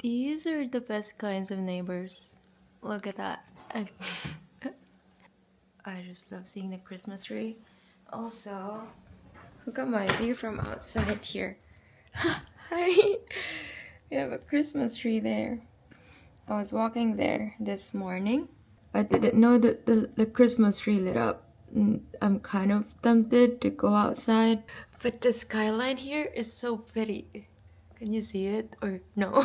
These are the best kinds of neighbors. Look at that. I just love seeing the Christmas tree. Also, look at my view from outside here. Hi! We have a Christmas tree there. I was walking there this morning. I didn't know that the Christmas tree lit up. I'm kind of tempted to go outside. But the skyline here is so pretty. Can you see it or no?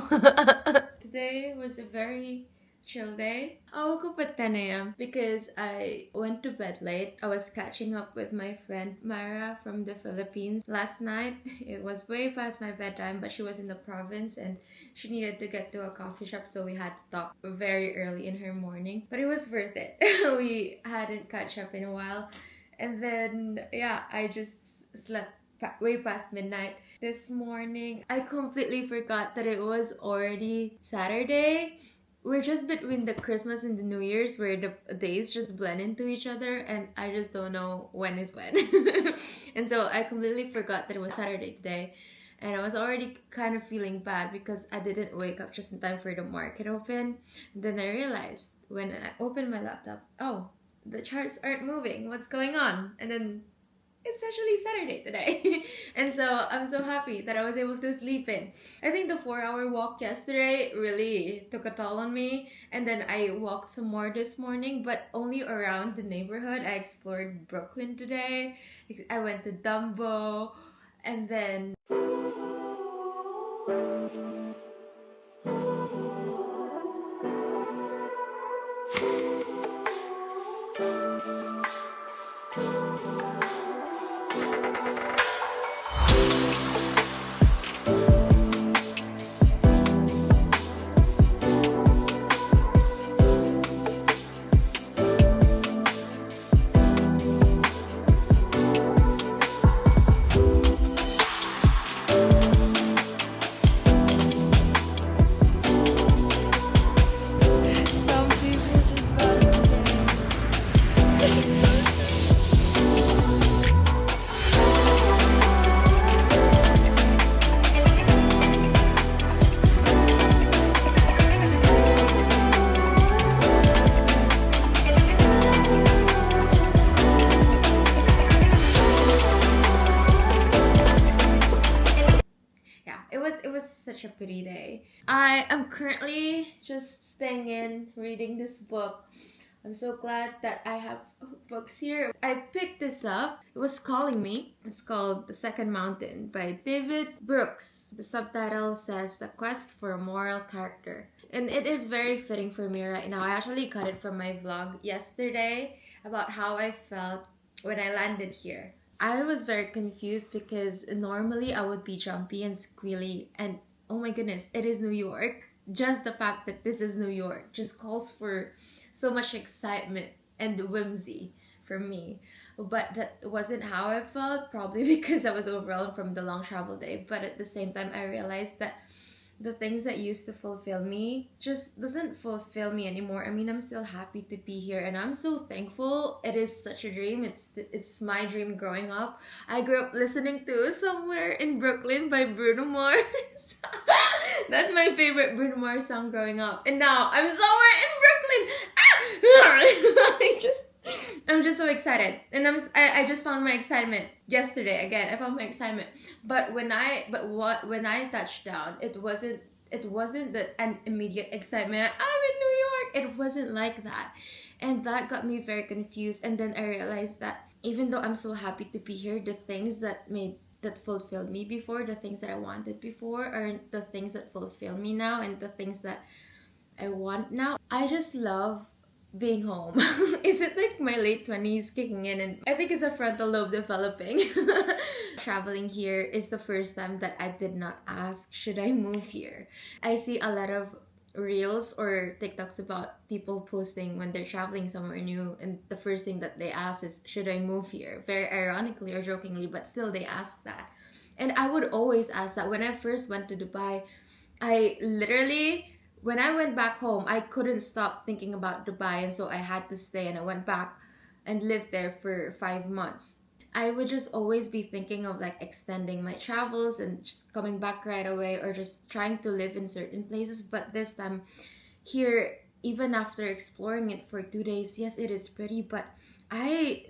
Today was a very chill day. I woke up at 10 a.m. because I went to bed late. I was catching up with my friend Myra from the Philippines last night. It was way past my bedtime, but she was in the province and she needed to get to a coffee shop, so we had to talk very early in her morning. But it was worth it. We hadn't catch up in a while. And then, yeah, I just slept way past midnight. This morning, I completely forgot that it was already Saturday. We're just between the Christmas and the New Year's where the days just blend into each other and I just don't know when is when. And so I completely forgot that it was Saturday today. And I was already kind of feeling bad because I didn't wake up just in time for the market open. Then I realized when I opened my laptop, oh, the charts aren't moving. What's going on? And then it's actually Saturday today. And so I'm so happy that I was able to sleep in. I think the 4-hour walk yesterday really took a toll on me. And then I walked some more this morning, but only around the neighborhood. I explored Brooklyn today. I went to Dumbo. And then some people just got yeah, it was such a pretty day. I am currently just staying in, reading this book. I'm so glad that I have books here. I picked this up. It was calling me. It's called The Second Mountain by David Brooks. The subtitle says The Quest for a Moral Character. And it is very fitting for me right now. I actually cut it from my vlog yesterday about how I felt when I landed here. I was very confused because normally I would be jumpy and squealy and oh my goodness, it is New York. Just the fact that this is New York just calls for so much excitement and whimsy for me. But that wasn't how I felt, probably because I was overwhelmed from the long travel day. But at the same time, I realized that the things that used to fulfill me just doesn't fulfill me anymore. I mean, I'm still happy to be here and I'm so thankful. It is such a dream. It's my dream growing up. I grew up listening to Somewhere in Brooklyn by Bruno Mars. That's my favorite Bruno Mars song growing up. And now I'm somewhere in Brooklyn. I'm just so excited, and I just found my excitement yesterday again. I found my excitement, but when I touched down, it wasn't that an immediate excitement. I'm in New York. It wasn't like that, and that got me very confused. And then I realized that even though I'm so happy to be here, the things that fulfilled me before, the things that I wanted before, are the things that fulfill me now, and the things that I want now. I just love being home. Is it like my late 20s kicking in? And I think it's a frontal lobe developing. Traveling here is the first time that I did not ask, should I move here? I see a lot of reels or TikToks about people posting when they're traveling somewhere new, and the first thing that they ask is, should I move here? Very ironically or jokingly, but still they ask that. And I would always ask that. When I first went to Dubai, when I went back home, I couldn't stop thinking about Dubai, and so I had to stay, and I went back and lived there for 5 months. I would just always be thinking of like extending my travels and just coming back right away, or just trying to live in certain places. But this time here, even after exploring it for 2 days, yes, it is pretty, but I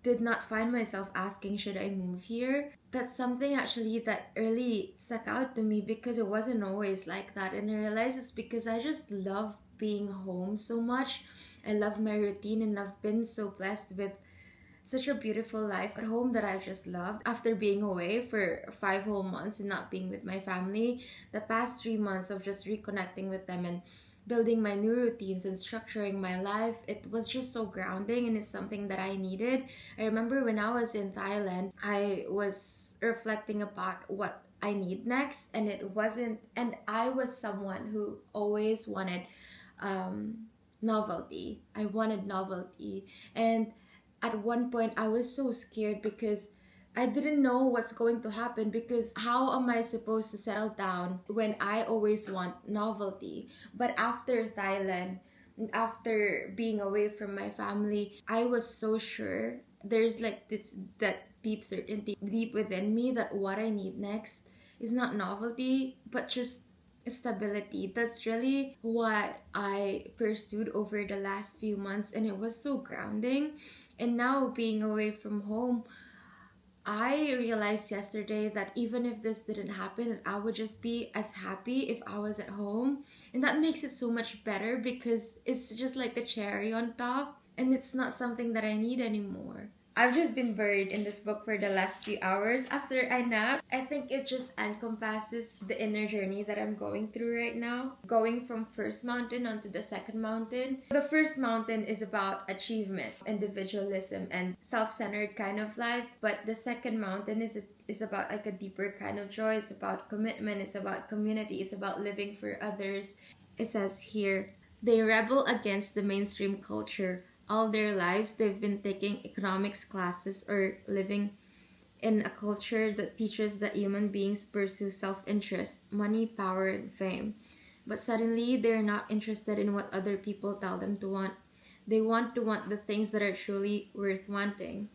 did not find myself asking, should I move here? That's something actually that really stuck out to me, because it wasn't always like that. And I realized it's because I just love being home so much. I love my routine, and I've been so blessed with such a beautiful life at home that I've just loved. After being away for 5 whole months and not being with my family, the past 3 months of just reconnecting with them and building my new routines and structuring my life, it was just so grounding, and it's something that I needed. I remember when I was in Thailand, I was reflecting about what I need next, and it wasn't, and I was someone who always wanted novelty. I wanted novelty. And at one point I was so scared because I didn't know what's going to happen, because how am I supposed to settle down when I always want novelty? But after Thailand, after being away from my family, I was so sure there's like this, that deep certainty deep within me, that what I need next is not novelty but just stability. That's really what I pursued over the last few months, and it was so grounding. And now being away from home, I realized yesterday that even if this didn't happen, I would just be as happy if I was at home. And that makes it so much better, because it's just like a cherry on top, and it's not something that I need anymore. I've just been buried in this book for the last few hours after I nap. I think it just encompasses the inner journey that I'm going through right now. Going from first mountain onto the second mountain. The first mountain is about achievement, individualism, and self-centered kind of life. But the second mountain is about like a deeper kind of joy. It's about commitment. It's about community. It's about living for others. It says here, they rebel against the mainstream culture. All their lives, they've been taking economics classes or living in a culture that teaches that human beings pursue self-interest, money, power, and fame. But suddenly, they're not interested in what other people tell them to want. They want to want the things that are truly worth wanting.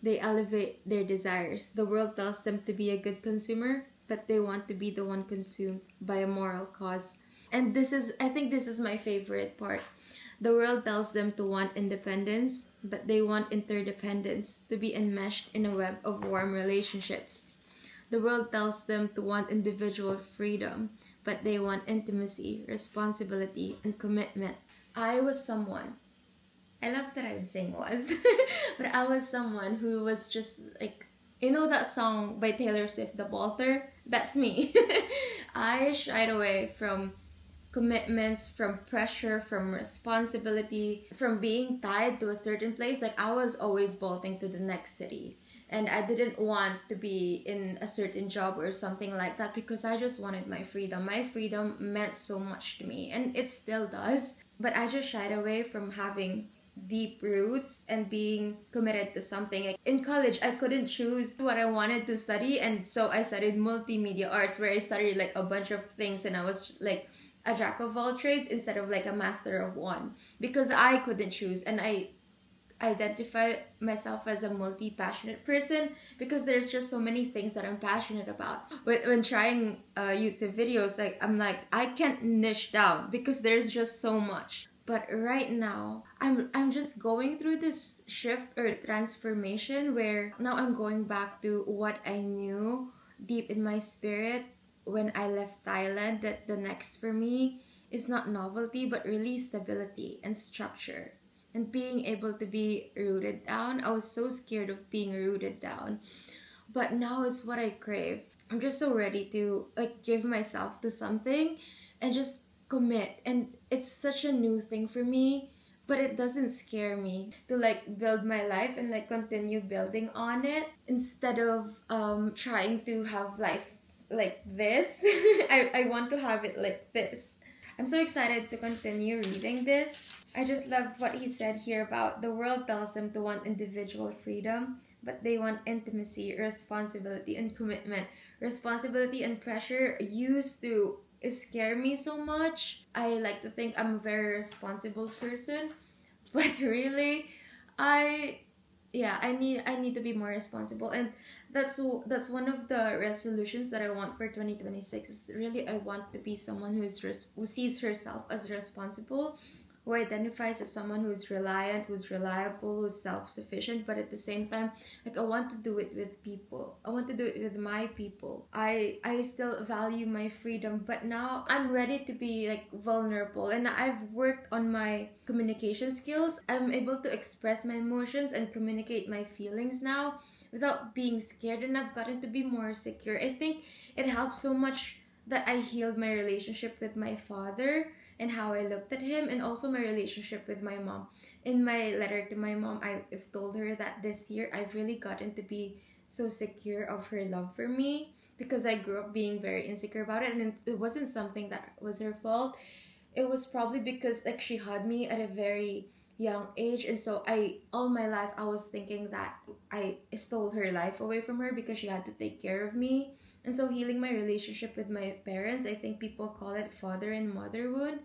They elevate their desires. The world tells them to be a good consumer, but they want to be the one consumed by a moral cause. And I think this is my favorite part. The world tells them to want independence, but they want interdependence, to be enmeshed in a web of warm relationships. The world tells them to want individual freedom, but they want intimacy, responsibility, and commitment. I was someone, I love that I'm saying was, but I was someone who was just like, you know that song by Taylor Swift, The Walter? That's me. I shied away from commitments, from pressure, from responsibility, from being tied to a certain place. Like I was always bolting to the next city. And I didn't want to be in a certain job or something like that, because I just wanted my freedom. My freedom meant so much to me, and it still does. But I just shied away from having deep roots and being committed to something. Like in college, I couldn't choose what I wanted to study, and so I studied multimedia arts, where I studied like a bunch of things, and I was like a jack of all trades instead of like a master of one, because I couldn't choose. And I identify myself as a multi-passionate person, because there's just so many things that I'm passionate about. When trying YouTube videos, like I'm like, I can't niche down because there's just so much. But right now, I'm just going through this shift or transformation, where now I'm going back to what I knew deep in my spirit when I left Thailand, that the next for me is not novelty, but really stability and structure. And being able to be rooted down. I was so scared of being rooted down. But now it's what I crave. I'm just so ready to like give myself to something and just commit. And it's such a new thing for me, but it doesn't scare me to like build my life and like continue building on it, instead of trying to have life like this. I want to have it like this. I'm so excited to continue reading this. I just love what he said here about the world tells them to want individual freedom, but they want intimacy, responsibility, and commitment. Responsibility and pressure used to scare me so much. I like to think I'm a very responsible person, but really, I yeah, I need to be more responsible, and that's one of the resolutions that I want for 2026. Is really I want to be someone who sees herself as responsible, who identifies as someone who's reliant, who's reliable, who's self-sufficient, but at the same time, like, I want to do it with people. I want to do it with my people. I still value my freedom, but now I'm ready to be like vulnerable, and I've worked on my communication skills. I'm able to express my emotions and communicate my feelings now without being scared, and I've gotten to be more secure. I think it helps so much that I healed my relationship with my father and how I looked at him, and also my relationship with my mom. In my letter to my mom, I've told her that this year I've really gotten to be so secure of her love for me, because I grew up being very insecure about it, and it wasn't something that was her fault. It was probably because like she had me at a very young age, and so I all my life I was thinking that I stole her life away from her because she had to take care of me. And so healing my relationship with my parents, I think people call it father and motherhood,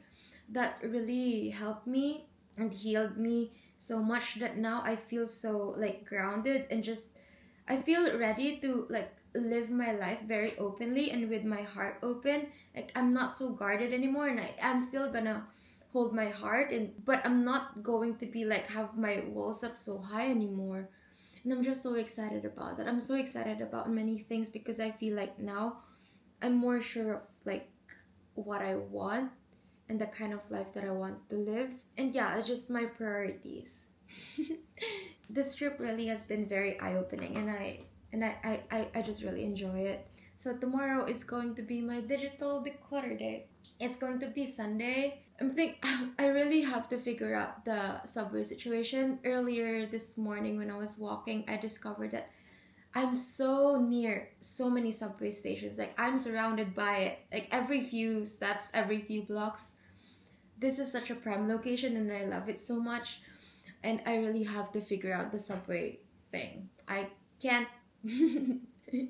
that really helped me and healed me so much that now I feel so like grounded, and just I feel ready to like live my life very openly and with my heart open. Like, I'm not so guarded anymore, and I'm still gonna hold my heart, and but I'm not going to be like have my walls up so high anymore. And I'm just so excited about that. I'm so excited about many things because I feel like now I'm more sure of like what I want and the kind of life that I want to live. And yeah, it's just my priorities. This trip really has been very eye-opening, and I just really enjoy it. So tomorrow is going to be my digital declutter day. It's going to be Sunday. I really have to figure out the subway situation. Earlier this morning when I was walking, I discovered that I'm so near so many subway stations. Like, I'm surrounded by it. Like, every few steps, every few blocks. This is such a prime location, and I love it so much. And I really have to figure out the subway thing. I can't I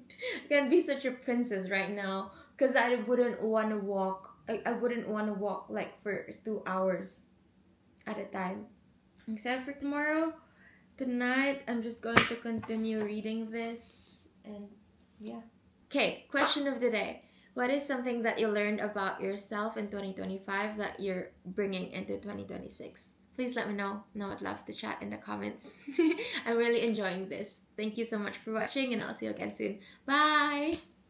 can't be such a princess right now, because I wouldn't want to walk. I wouldn't want to walk like for 2 hours at a time. Except for tomorrow, tonight, I'm just going to continue reading this, and yeah. Okay, question of the day. What is something that you learned about yourself in 2025 that you're bringing into 2026? Please let me know. Now I'd love to chat in the comments. I'm really enjoying this. Thank you so much for watching, and I'll see you again soon. Bye!